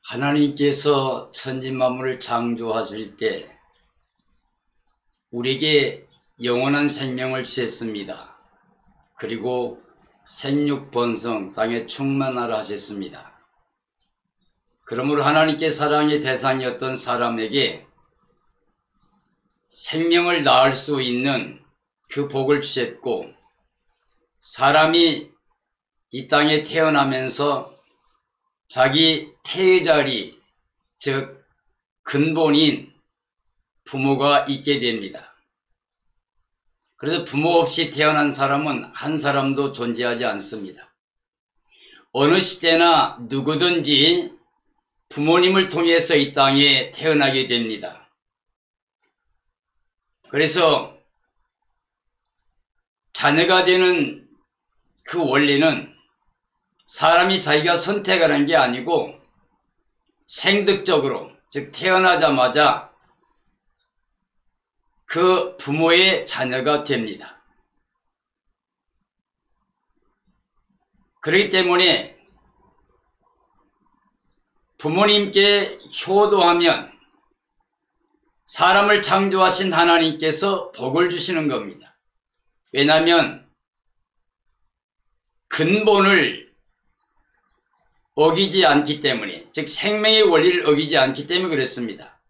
하나님께서 천지만물을 창조하실 때 우리에게 영원한 생명을 주셨습니다. 그리고 생육번성 땅에 충만하라 하셨습니다. 그러므로 하나님께 사랑의 대상이었던 사람에게 생명을 낳을 수 있는 그 복을 주셨고, 사람이 이 땅에 태어나면서 자기 태의 자리, 즉 근본인 부모가 있게 됩니다. 그래서 부모 없이 태어난 사람은 한 사람도 존재하지 않습니다. 어느 시대나 누구든지 부모님을 통해서 이 땅에 태어나게 됩니다. 그래서 자녀가 되는 그 원리는 사람이 자기가 선택하는 게 아니고 생득적으로, 즉 태어나자마자 그 부모의 자녀가 됩니다. 그렇기 때문에 부모님께 효도하면 사람을 창조하신 하나님께서 복을 주시는 겁니다. 왜냐하면 근본을 어기지 않기 때문에, 즉 생명의 원리를 어기지 않기 때문에 그렇습니다.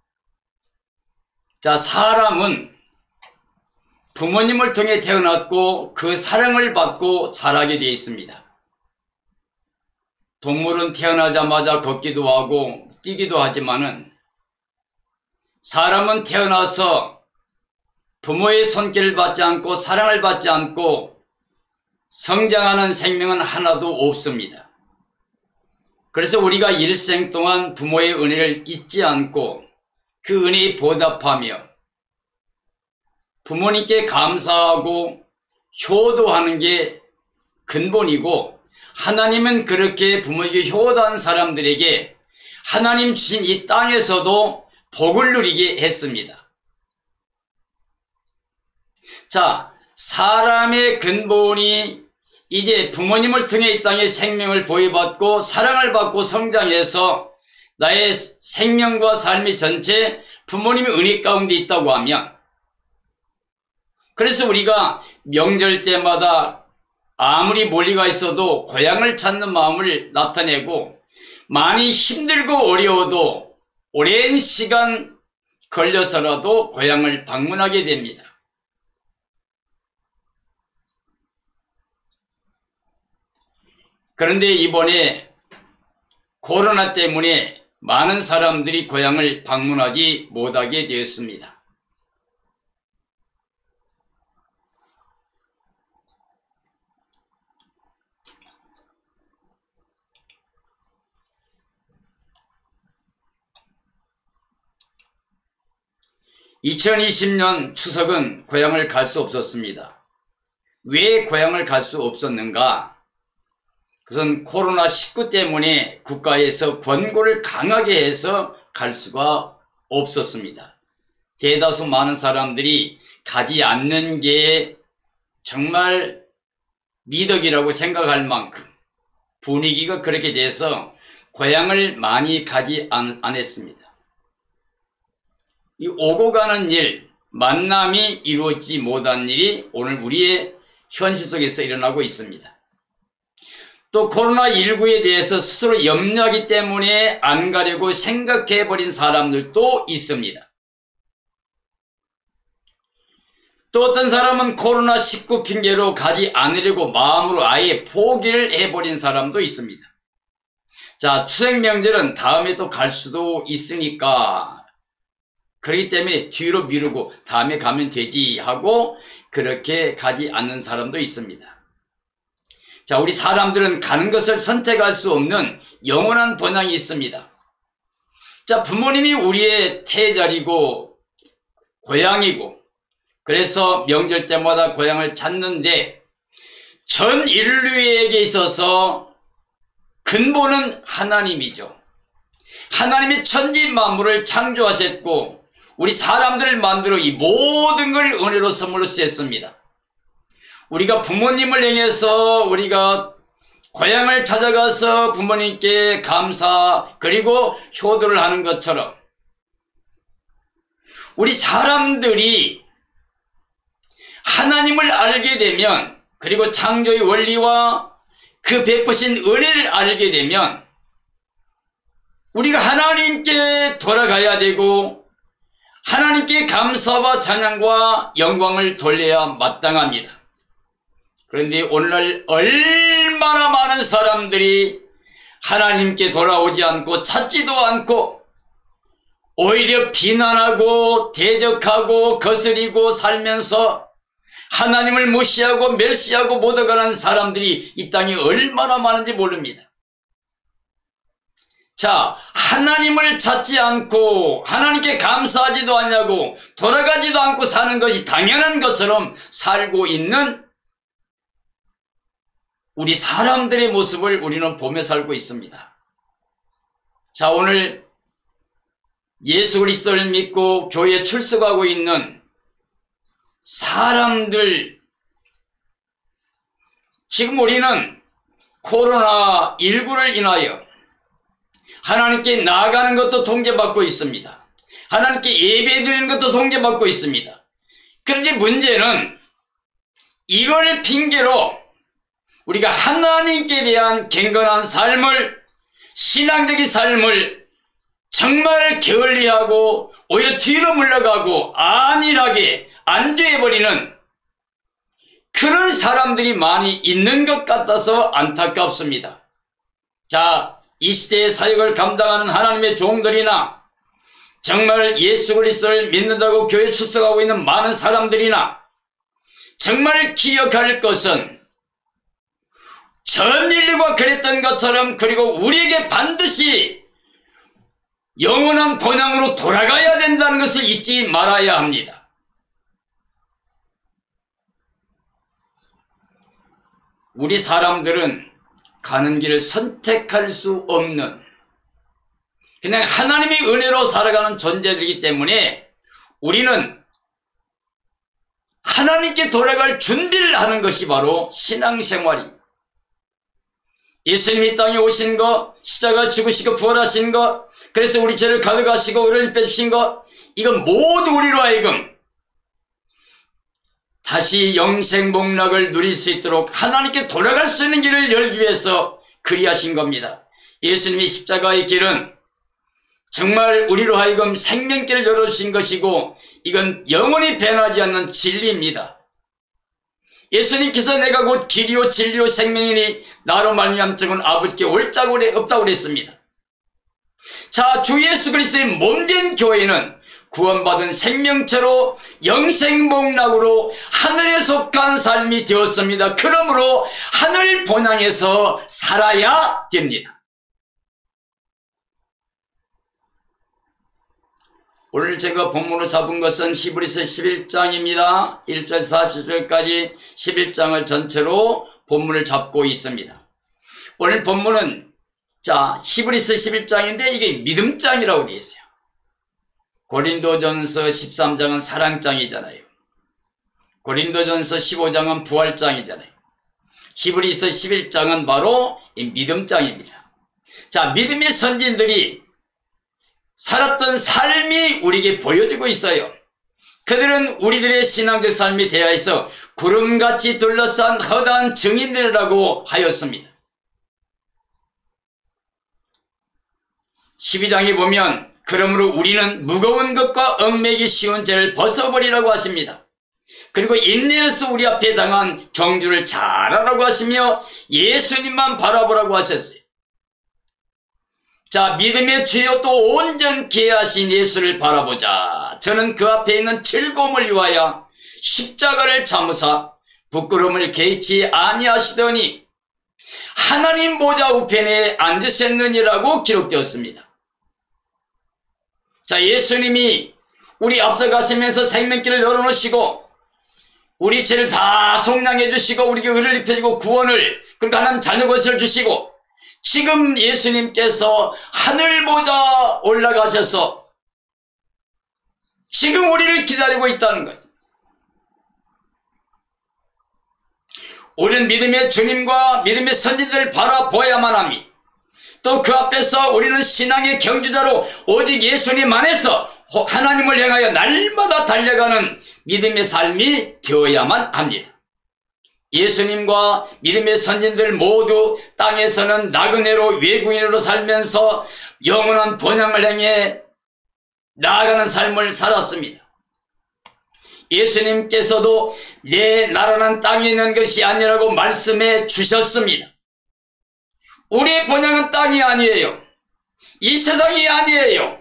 자, 사람은 부모님을 통해 태어났고 그 사랑을 받고 자라게 되어 있습니다. 동물은 태어나자마자 걷기도 하고 뛰기도 하지만은 사람은 태어나서 부모의 손길을 받지 않고 사랑을 받지 않고 성장하는 생명은 하나도 없습니다. 그래서 우리가 일생 동안 부모의 은혜를 잊지 않고 그 은혜에 보답하며 부모님께 감사하고 효도하는 게 근본이고, 하나님은 그렇게 부모에게 효도한 사람들에게 하나님 주신 이 땅에서도 복을 누리게 했습니다. 자, 사람의 근본이 이제 부모님을 통해 이 땅에 생명을 보호받고 사랑을 받고 성장해서 나의 생명과 삶의 전체 부모님의 은혜 가운데 있다고 하면, 그래서 우리가 명절 때마다 아무리 멀리가 있어도 고향을 찾는 마음을 나타내고, 많이 힘들고 어려워도 오랜 시간 걸려서라도 고향을 방문하게 됩니다. 그런데 이번에 코로나 때문에 많은 사람들이 고향을 방문하지 못하게 되었습니다. (2020년) 추석은 고향을 갈 수 없었습니다. 왜 고향을 갈 수 없었는가? 그것은 코로나19 때문에 국가에서 권고를 강하게 해서 갈 수가 없었습니다. 대다수 많은 사람들이 가지 않는 게 정말 미덕이라고 생각할 만큼 분위기가 그렇게 돼서 고향을 많이 가지 않았습니다. 이 오고 가는 일, 만남이 이루어지지 못한 일이 오늘 우리의 현실 속에서 일어나고 있습니다. 또 코로나19에 대해서 스스로 염려하기 때문에 안 가려고 생각해버린 사람들도 있습니다. 또 어떤 사람은 코로나19 핑계로 가지 않으려고 마음으로 아예 포기를 해버린 사람도 있습니다. 자, 추석 명절은 다음에 또 갈 수도 있으니까, 그렇기 때문에 뒤로 미루고 다음에 가면 되지 하고 그렇게 가지 않는 사람도 있습니다. 자, 우리 사람들은 가는 것을 선택할 수 없는 영원한 본향이 있습니다. 자, 부모님이 우리의 태자리고 고향이고, 그래서 명절 때마다 고향을 찾는데, 전 인류에게 있어서 근본은 하나님이죠. 하나님이 천지 만물을 창조하셨고 우리 사람들을 만들어 이 모든 걸 은혜로 선물로 주셨습니다. 우리가 부모님을 향해서 우리가 고향을 찾아가서 부모님께 감사 그리고 효도를 하는 것처럼 우리 사람들이 하나님을 알게 되면, 그리고 창조의 원리와 그 베푸신 은혜를 알게 되면 우리가 하나님께 돌아가야 되고 하나님께 감사와 찬양과 영광을 돌려야 마땅합니다. 그런데 오늘날 얼마나 많은 사람들이 하나님께 돌아오지 않고 찾지도 않고 오히려 비난하고 대적하고 거스리고 살면서 하나님을 무시하고 멸시하고 못어가는 사람들이 이 땅에 얼마나 많은지 모릅니다. 자, 하나님을 찾지 않고 하나님께 감사하지도 않냐고 돌아가지도 않고 사는 것이 당연한 것처럼 살고 있는 우리 사람들의 모습을 우리는 보며 살고 있습니다. 자, 오늘 예수 그리스도를 믿고 교회에 출석하고 있는 사람들, 지금 우리는 코로나19를 인하여 하나님께 나아가는 것도 통제받고 있습니다. 하나님께 예배드리는 것도 통제받고 있습니다. 그런데 문제는 이걸 핑계로 우리가 하나님께 대한 경건한 삶을, 신앙적인 삶을 정말 게을리하고 오히려 뒤로 물러가고 안일하게 안주해버리는 그런 사람들이 많이 있는 것 같아서 안타깝습니다. 자, 이 시대의 사역을 감당하는 하나님의 종들이나 정말 예수 그리스도를 믿는다고 교회에 출석하고 있는 많은 사람들이나 정말 기억할 것은 전 인류가 그랬던 것처럼, 그리고 우리에게 반드시 영원한 본향으로 돌아가야 된다는 것을 잊지 말아야 합니다. 우리 사람들은 가는 길을 선택할 수 없는, 그냥 하나님의 은혜로 살아가는 존재들이기 때문에 우리는 하나님께 돌아갈 준비를 하는 것이 바로 신앙생활입니다. 예수님이 이 땅에 오신 것, 십자가 죽으시고 부활하신 것, 그래서 우리 죄를 가져가시고 의를 빼주신 것, 이건 모두 우리로 하여금 다시 영생 복락을 누릴 수 있도록 하나님께 돌아갈 수 있는 길을 열기 위해서 그리하신 겁니다. 예수님이 십자가의 길은 정말 우리로 하여금 생명길을 열어주신 것이고, 이건 영원히 변하지 않는 진리입니다. 예수님께서 내가 곧 길이요 진리요 생명이니 나로 말미암증은 아버지께 올 자가 없다고 그랬습니다. 자, 주 예수 그리스도의 몸된 교회는 구원받은 생명체로 영생복락으로 하늘에 속한 삶이 되었습니다. 그러므로 하늘 본향에서 살아야 됩니다. 오늘 제가 본문으로 잡은 것은 히브리서 11장입니다. 1절 40절까지 11장을 전체로 본문을 잡고 있습니다. 오늘 본문은 히브리서 11장인데 이게 믿음장이라고 되어 있어요. 고린도전서 13장은 사랑장이잖아요. 고린도전서 15장은 부활장이잖아요. 히브리서 11장은 바로 이 믿음장입니다. 자, 믿음의 선진들이 살았던 삶이 우리에게 보여지고 있어요. 그들은 우리들의 신앙적 삶이 대하여서 구름같이 둘러싼 허다한 증인들이라고 하였습니다. 12장에 보면 그러므로 우리는 무거운 것과 얽매기 쉬운 죄를 벗어버리라고 하십니다. 그리고 인내로서 우리 앞에 당한 경주를 잘하라고 하시며 예수님만 바라보라고 하셨어요. 자, 믿음의 주여 또 온전케 하신 예수를 바라보자. 저는 그 앞에 있는 즐거움을 위하여 십자가를 참으사 부끄러움을 개의치 아니하시더니 하나님 보좌 우편에 앉으셨느니라고 기록되었습니다. 자, 예수님이 우리 앞서가시면서 생명길을 열어놓으시고 우리 죄를 다 속량해 주시고 우리에게 의를 입혀주고 구원을, 그러니까 하나님 자녀 것을 주시고, 지금 예수님께서 하늘 보좌 올라가셔서 지금 우리를 기다리고 있다는 거예요. 우리는 믿음의 주님과 믿음의 선지자들을 바라보아야만 합니다. 또 그 앞에서 우리는 신앙의 경주자로 오직 예수님 안에서 하나님을 향하여 날마다 달려가는 믿음의 삶이 되어야만 합니다. 예수님과 믿음의 선진들 모두 땅에서는 나그네로 외국인으로 살면서 영원한 번영을 향해 나아가는 삶을 살았습니다. 예수님께서도 내 나라는 땅에 있는 것이 아니라고 말씀해 주셨습니다. 우리의 번영은 땅이 아니에요. 이 세상이 아니에요.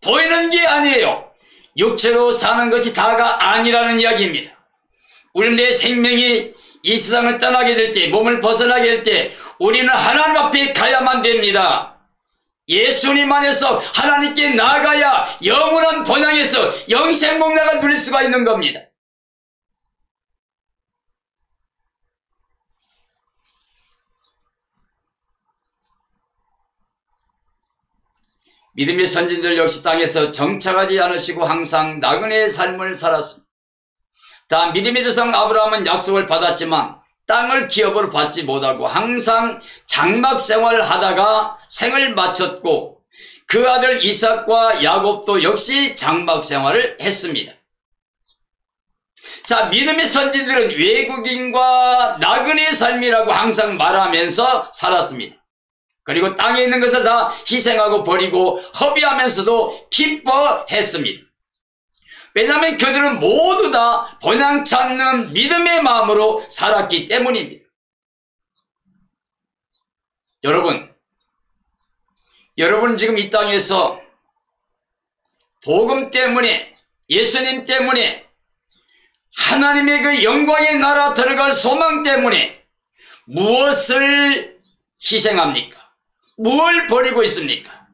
보이는 게 아니에요. 육체로 사는 것이 다가 아니라는 이야기입니다. 우리는 내 생명이 이 세상을 떠나게 될 때, 몸을 벗어나게 될 때 우리는 하나님 앞에 가야만 됩니다. 예수님 안에서 하나님께 나아가야 영원한 번영에서 영생 복락을 누릴 수가 있는 겁니다. 믿음의 선진들 역시 땅에서 정착하지 않으시고 항상 나그네의 삶을 살았습니다. 다 믿음의 조상 아브라함은 약속을 받았지만 땅을 기업으로 받지 못하고 항상 장막 생활을 하다가 생을 마쳤고 그 아들 이삭과 야곱도 역시 장막 생활을 했습니다. 자, 믿음의 선진들은 외국인과 나그네의 삶이라고 항상 말하면서 살았습니다. 그리고 땅에 있는 것을 다 희생하고 버리고 허비하면서도 기뻐했습니다. 왜냐하면 그들은 모두 다 번영 찾는 믿음의 마음으로 살았기 때문입니다. 여러분 지금 이 땅에서 복음 때문에, 예수님 때문에, 하나님의 그 영광의 나라 들어갈 소망 때문에 무엇을 희생합니까? 무엇을 버리고 있습니까?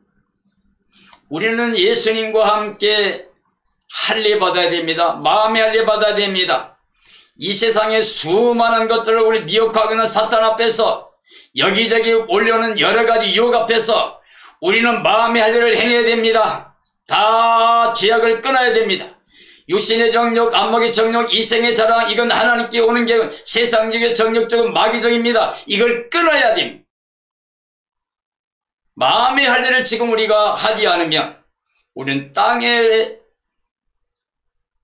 우리는 예수님과 함께 할례 받아야 됩니다. 마음의 할례 받아야 됩니다. 이 세상의 수많은 것들을 우리 미혹하고 있는 사탄 앞에서, 여기저기 올려오는 여러 가지 유혹 앞에서 우리는 마음의 할례를 행해야 됩니다. 다 죄악을 끊어야 됩니다. 육신의 정욕, 안목의 정욕, 이생의 자랑, 이건 하나님께 오는 게 세상적인 정욕적인 마귀적입니다. 이걸 끊어야 됩니다. 마음의 할례를 지금 우리가 하지 않으면 우리는 땅에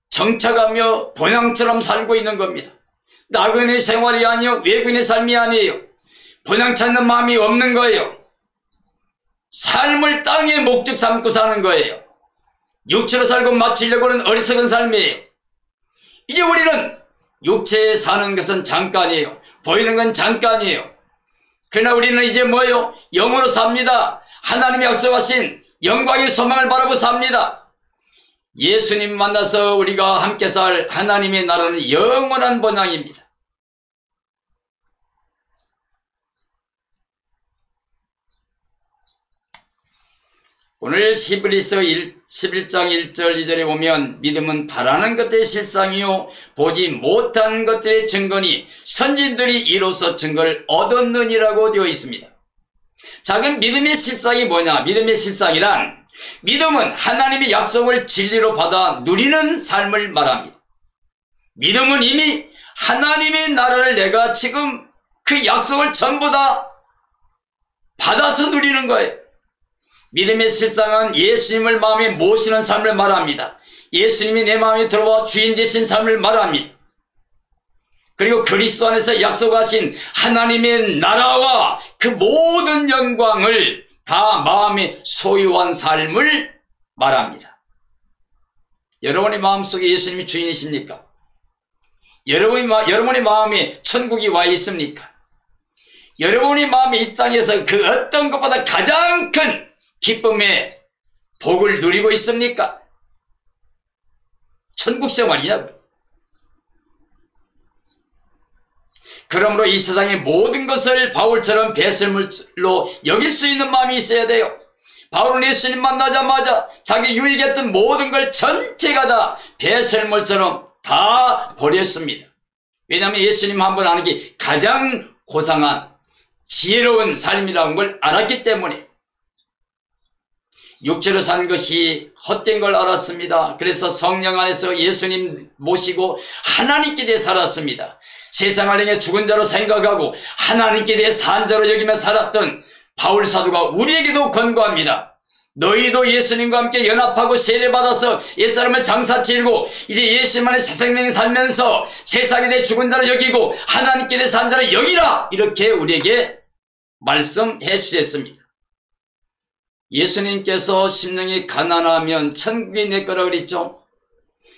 정착하며 번영처럼 살고 있는 겁니다. 나그네 생활이 아니요, 외국인의 삶이 아니에요. 번영 찾는 마음이 없는 거예요. 삶을 땅에 목적 삼고 사는 거예요. 육체로 살고 마치려고 하는 어리석은 삶이에요. 이제 우리는 육체에 사는 것은 잠깐이에요. 보이는 건 잠깐이에요. 그러나 우리는 이제 뭐예요? 영으로 삽니다. 하나님이 약속하신 영광의 소망을 바라보고 삽니다. 예수님 만나서 우리가 함께 살 하나님의 나라는 영원한 번영입니다. 오늘 히브리서 11장 1절 2절에 보면 믿음은 바라는 것들의 실상이요 보지 못한 것들의 증거니 선진들이 이로써 증거를 얻었느니라고 되어 있습니다. 자, 그럼 믿음의 실상이 뭐냐? 믿음의 실상이란, 믿음은 하나님의 약속을 진리로 받아 누리는 삶을 말합니다. 믿음은 이미 하나님의 나라를 내가 지금 그 약속을 전부 다 받아서 누리는 거예요. 믿음의 실상은 예수님을 마음에 모시는 삶을 말합니다. 예수님이 내 마음에 들어와 주인 되신 삶을 말합니다. 그리고 그리스도 안에서 약속하신 하나님의 나라와 그 모든 영광을 다 마음에 소유한 삶을 말합니다. 여러분의 마음속에 예수님이 주인이십니까? 여러분의 마음에 천국이 와 있습니까? 여러분의 마음이 이 땅에서 그 어떤 것보다 가장 큰 기쁨의 복을 누리고 있습니까? 천국 생활이냐고요. 그러므로 이 세상의 모든 것을 바울처럼 배설물로 여길 수 있는 마음이 있어야 돼요. 바울은 예수님 만나자마자 자기 유익했던 모든 걸 전체가 다 배설물처럼 다 버렸습니다. 왜냐하면 예수님 한 번 아는 게 가장 고상한 지혜로운 삶이라는 걸 알았기 때문에. 육체로 산 것이 헛된 걸 알았습니다. 그래서 성령 안에서 예수님 모시고 하나님께 대해 살았습니다. 세상을 향해 죽은 자로 생각하고 하나님께 대해 산 자로 여기며 살았던 바울 사도가 우리에게도 권고합니다. 너희도 예수님과 함께 연합하고 세례받아서 옛사람을 장사치르고 이제 예수님만의 새 생명을 살면서 세상에 대해 죽은 자로 여기고 하나님께 대해 산 자로 여기라, 이렇게 우리에게 말씀해 주셨습니다. 예수님께서 심령이 가난하면 천국이 내 거라 그랬죠.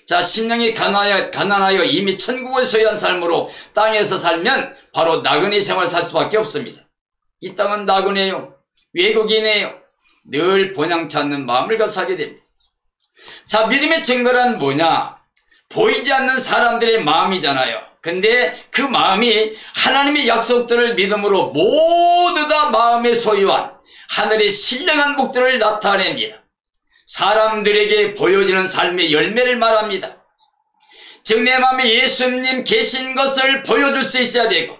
자, 심령이 가난하여 이미 천국을 소유한 삶으로 땅에서 살면 바로 나그네 생활 살 수밖에 없습니다. 이 땅은 나그네요, 외국인이에요. 늘 본향 찾는 마음을 갖고 살게 됩니다. 자, 믿음의 증거란 뭐냐? 보이지 않는 사람들의 마음이잖아요. 근데 그 마음이 하나님의 약속들을 믿음으로 모두 다 마음에 소유한 하늘의 신령한 복들을 나타냅니다. 사람들에게 보여지는 삶의 열매를 말합니다. 즉 내 마음에 예수님 계신 것을 보여줄 수 있어야 되고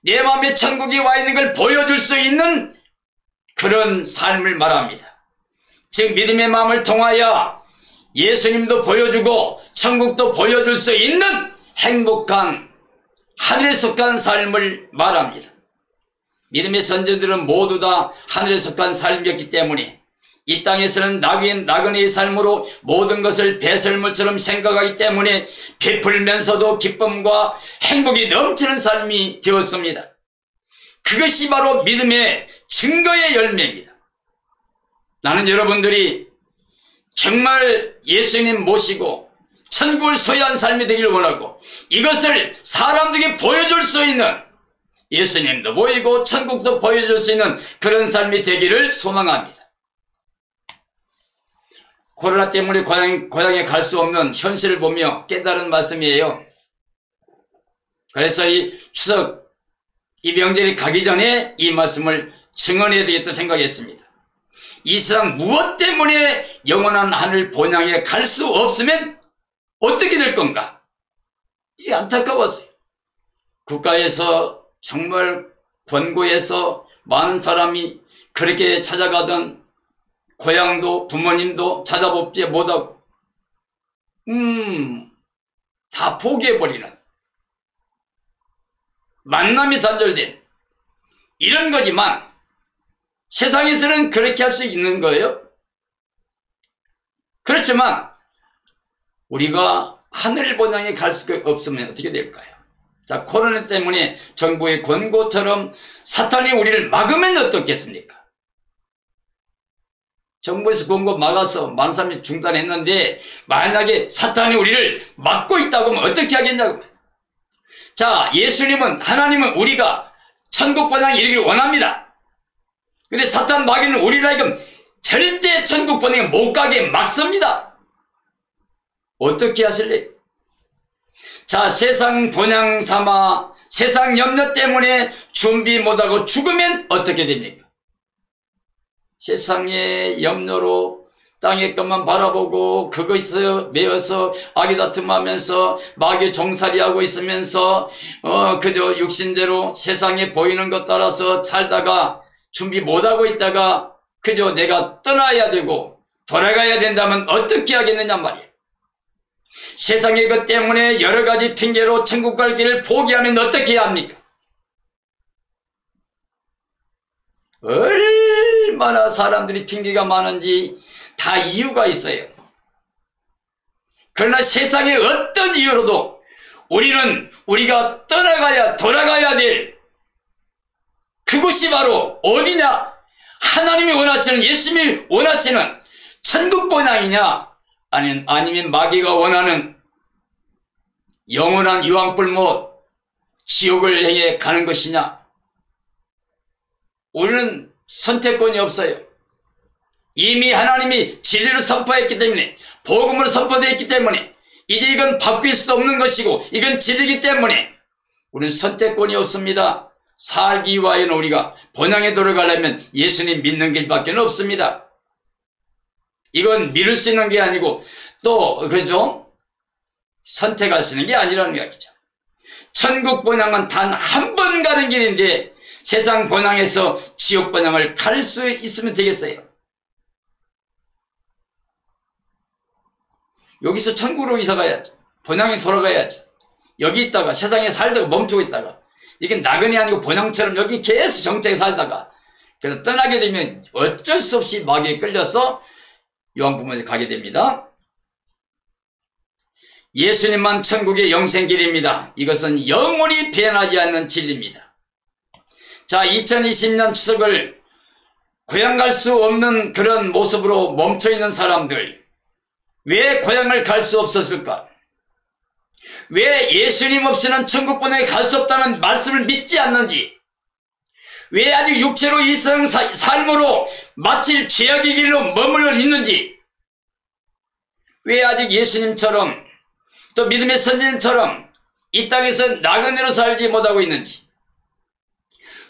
내 마음에 천국이 와 있는 걸 보여줄 수 있는 그런 삶을 말합니다. 즉 믿음의 마음을 통하여 예수님도 보여주고 천국도 보여줄 수 있는 행복한 하늘에 속한 삶을 말합니다. 믿음의 선조들은 모두 다 하늘에 속한 삶이었기 때문에 이 땅에서는 나그네의 삶으로 모든 것을 배설물처럼 생각하기 때문에 베풀면서도 기쁨과 행복이 넘치는 삶이 되었습니다. 그것이 바로 믿음의 증거의 열매입니다. 나는 여러분들이 정말 예수님 모시고 천국을 소유한 삶이 되기를 원하고 이것을 사람들에게 보여줄 수 있는, 예수님도 보이고 천국도 보여줄 수 있는 그런 삶이 되기를 소망합니다. 코로나 때문에 고향에 갈 수 없는 현실을 보며 깨달은 말씀이에요. 그래서 이 추석 이 명절이 가기 전에 이 말씀을 증언해야 되겠다 생각했습니다. 이 세상 무엇 때문에 영원한 하늘 본향에 갈 수 없으면 어떻게 될 건가? 이게 안타까웠어요. 국가에서 정말 권고해서 많은 사람이 그렇게 찾아가던 고향도 부모님도 찾아보지 못하고 다 포기해버리는 만남이 단절된 이런 거지만 세상에서는 그렇게 할 수 있는 거예요. 그렇지만 우리가 하늘 본향에 갈 수가 없으면 어떻게 될까요? 자, 코로나 때문에 정부의 권고처럼 사탄이 우리를 막으면 어떻겠습니까? 정부에서 권고 막아서 많은 사람이 중단했는데 만약에 사탄이 우리를 막고 있다고 하면 어떻게 하겠냐고. 자, 예수님은, 하나님은 우리가 천국 본향에 이르기를 원합니다. 근데 사탄 마귀는 우리를 하여금 절대 천국 본향에 못 가게 막습니다. 어떻게 하실래요? 자, 세상 본향 삼아 세상 염려 때문에 준비 못하고 죽으면 어떻게 됩니까? 세상의 염려로 땅의 것만 바라보고 그것에 매어서 악의 다툼하면서 마귀 종살이하고 있으면서 그저 육신대로 세상에 보이는 것 따라서 살다가 준비 못하고 있다가 그저 내가 떠나야 되고 돌아가야 된다면 어떻게 하겠느냐 말이에요. 세상의 것 때문에 여러 가지 핑계로 천국 갈 길을 포기하면 어떻게 해야 합니까? 얼마나 사람들이 핑계가 많은지 다 이유가 있어요. 그러나 세상의 어떤 이유로도 우리는 우리가 떠나가야 돌아가야 될 그곳이 바로 어디냐? 하나님이 원하시는, 예수님이 원하시는 천국 본향이냐, 아니면 마귀가 원하는 영원한 유황불못 지옥을 향해 가는 것이냐? 우리는 선택권이 없어요. 이미 하나님이 진리를 선포했기 때문에, 복음으로 선포되어 있기 때문에 이제 이건 바뀔 수도 없는 것이고 이건 진리이기 때문에 우리는 선택권이 없습니다. 살기 위하여는 우리가 본향에 돌아가려면 예수님 믿는 길밖에 없습니다. 이건 미룰 수 있는 게 아니고 또 그죠? 선택할 수 있는 게 아니라는 이야기죠. 천국 본향은 단 한 번 가는 길인데 세상 본향에서 지옥 본향을 갈 수 있으면 되겠어요? 여기서 천국으로 이사 가야죠. 본향에 돌아가야죠. 여기 있다가 세상에 살다가 멈추고 있다가 이게 나그네 아니고 본향처럼 여기 계속 정착해 살다가 그래서 떠나게 되면 어쩔 수 없이 마귀에 끌려서 요한복음에 가게 됩니다. 예수님만 천국의 영생길입니다. 이것은 영원히 변하지 않는 진리입니다. 자, 2020년 추석을 고향 갈 수 없는 그런 모습으로 멈춰있는 사람들, 왜 고향을 갈 수 없었을까? 왜 예수님 없이는 천국분에 갈 수 없다는 말씀을 믿지 않는지, 왜 아직 육체로 이 세상 삶으로 마칠 죄악의 길로 머물러 있는지, 왜 아직 예수님처럼 또 믿음의 선진처럼 이 땅에서 나그네로 살지 못하고 있는지,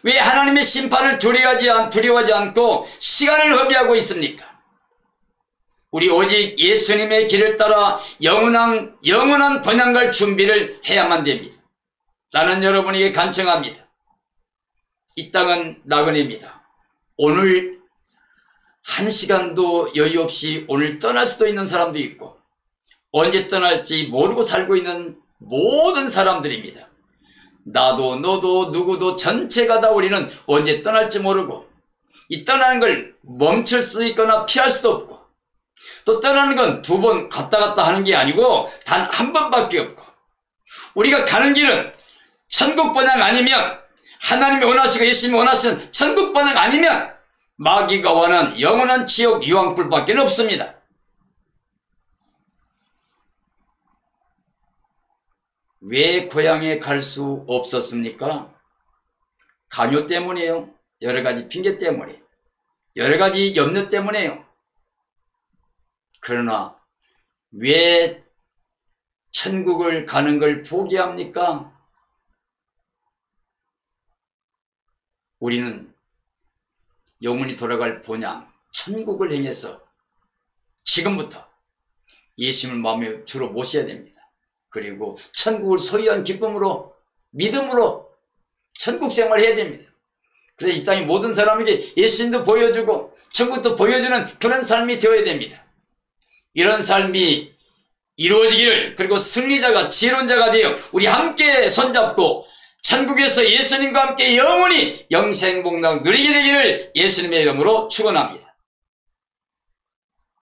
왜 하나님의 심판을 두려워하지 않고 시간을 허비하고 있습니까? 우리 오직 예수님의 길을 따라 영원한 번향갈 준비를 해야만 됩니다. 나는 여러분에게 간청합니다. 이 땅은 나그네입니다. 오늘 한 시간도 여유 없이 오늘 떠날 수도 있는 사람도 있고 언제 떠날지 모르고 살고 있는 모든 사람들입니다. 나도 너도 누구도 전체가 다 우리는 언제 떠날지 모르고 이 떠나는 걸 멈출 수 있거나 피할 수도 없고 또 떠나는 건 두 번 갔다 하는 게 아니고 단 한 번밖에 없고 우리가 가는 길은 천국 번향 아니면 하나님이 원하시고 예수님이 원하시는 천국 번향 아니면 마귀가 원하는 영원한 지옥 유황불밖에 없습니다. 왜 고향에 갈 수 없었습니까? 간요 때문이에요. 여러 가지 핑계 때문에, 여러 가지 염려 때문에요. 그러나 왜 천국을 가는 걸 포기합니까? 우리는 영원히 돌아갈 본향 천국을 향해서 지금부터 예수님을 마음에 주로 모셔야 됩니다. 그리고 천국을 소유한 기쁨으로 믿음으로 천국 생활을 해야 됩니다. 그래서 이 땅의 모든 사람에게 예수님도 보여주고 천국도 보여주는 그런 삶이 되어야 됩니다. 이런 삶이 이루어지기를, 그리고 승리자가 지론자가 되어 우리 함께 손잡고 천국에서 예수님과 함께 영원히 영생복락 누리게 되기를 예수님의 이름으로 축원합니다.